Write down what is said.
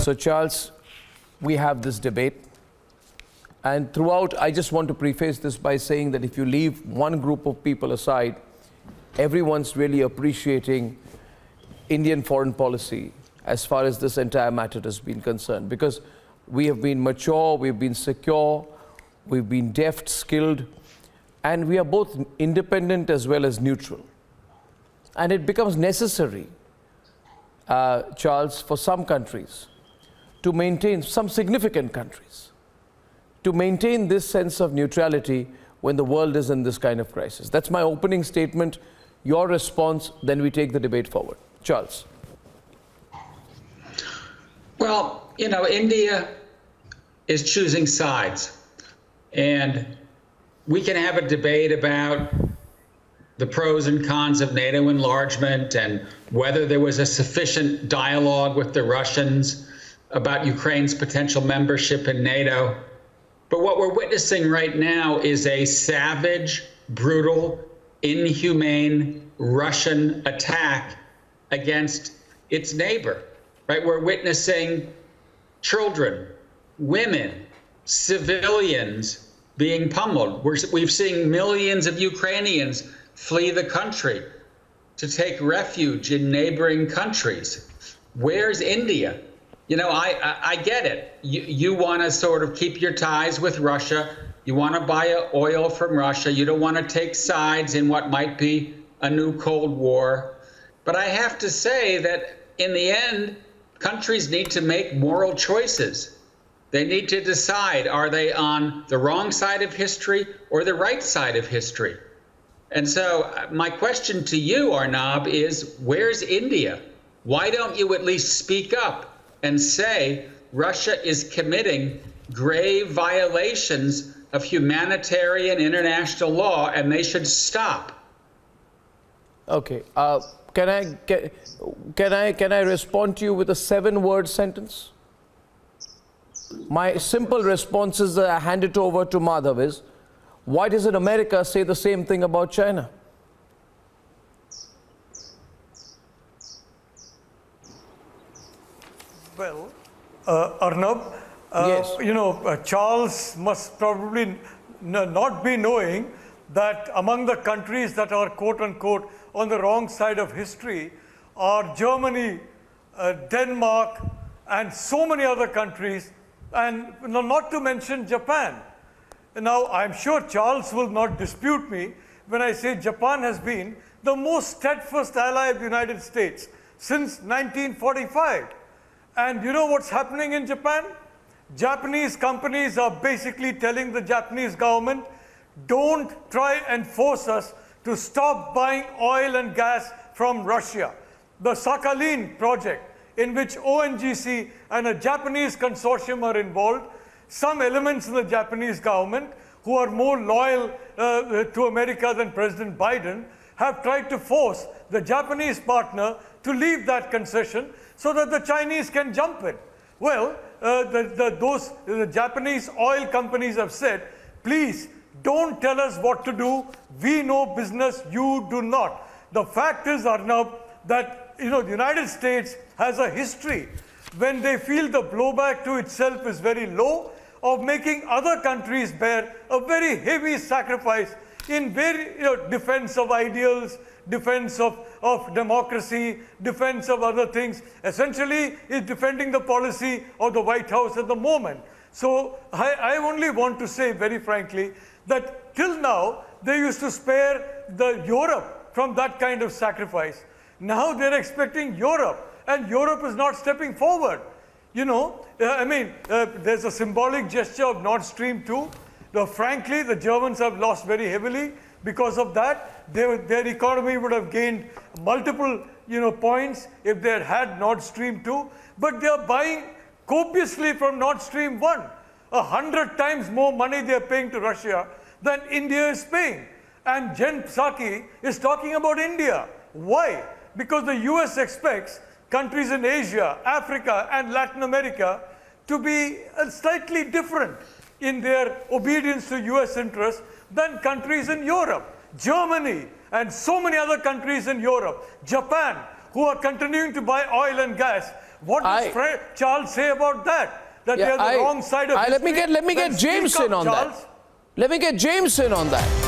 So, Charles, we have this debate. And throughout, I just want to preface this by saying that if you leave one group of people aside, everyone's really appreciating Indian foreign policy as far as this entire matter has been concerned. Because we have been mature, we've been secure, we've been deft, skilled, and we are both independent as well as neutral. And it becomes necessary, Charles, for some countries to maintain, some significant countries, to maintain this sense of neutrality when the world is in this kind of crisis. That's my opening statement. Your response, then we take the debate forward. Charles. Well, you know, India is choosing sides. And we can have a debate about the pros and cons of NATO enlargement and whether there was a sufficient dialogue with the Russians about Ukraine's potential membership in NATO. But what we're witnessing right now is a savage, brutal, inhumane Russian attack against its neighbor, right? We're witnessing children, women, civilians being pummeled. We've seen millions of Ukrainians flee the country to take refuge in neighboring countries. Where's India? You know, I get it. You want to sort of keep your ties with Russia. You want to buy oil from Russia. You don't want to take sides in what might be a new Cold War. But I have to say that in the end, countries need to make moral choices. They need to decide, are they on the wrong side of history or the right side of history? And so my question to you, Arnab, is where's India? Why don't you at least speak up and say Russia is committing grave violations of humanitarian international law and they should stop? Okay. Can I respond to you with a 7-word sentence? My simple response is that I hand it over to Madhav is, why doesn't America say the same thing about China? Well, Arnab, yes. You know, Charles must probably not be knowing that among the countries that are quote-unquote on the wrong side of history are Germany, Denmark, and so many other countries, and not to mention Japan. Now, I'm sure Charles will not dispute me when I say Japan has been the most steadfast ally of the United States since 1945. And you know what's happening in Japan? Japanese companies are basically telling the Japanese government, don't try and force us to stop buying oil and gas from Russia. The Sakhalin project, in which ONGC and a Japanese consortium are involved, some elements in the Japanese government who are more loyal to America than President Biden have tried to force the Japanese partner to leave that concession so that the Chinese can jump in. Well, the Japanese oil companies have said, please don't tell us what to do. We know business, you do not. The fact is, Arnab, that the United States has a history when they feel the blowback to itself is very low of making other countries bear a very heavy sacrifice in defense of ideals, defense of democracy, defense of other things. Essentially, is defending the policy of the White House at the moment. So I only want to say very frankly that till now, they used to spare Europe from that kind of sacrifice. Now they're expecting Europe, and Europe is not stepping forward. There's a symbolic gesture of Nord Stream 2. Frankly, the Germans have lost very heavily because of that. Their economy would have gained multiple points if they had had Nord Stream 2. But they are buying copiously from Nord Stream 1. 100 times more money they are paying to Russia than India is paying. And Jen Psaki is talking about India. Why? Because the US expects countries in Asia, Africa, and Latin America to be slightly different in their obedience to US interests than countries in Europe. Germany and so many other countries in Europe, Japan, who are continuing to buy oil and gas, What does Charles say about that? That they are the wrong side of history? Let me get James in on that. Let me get James in on that.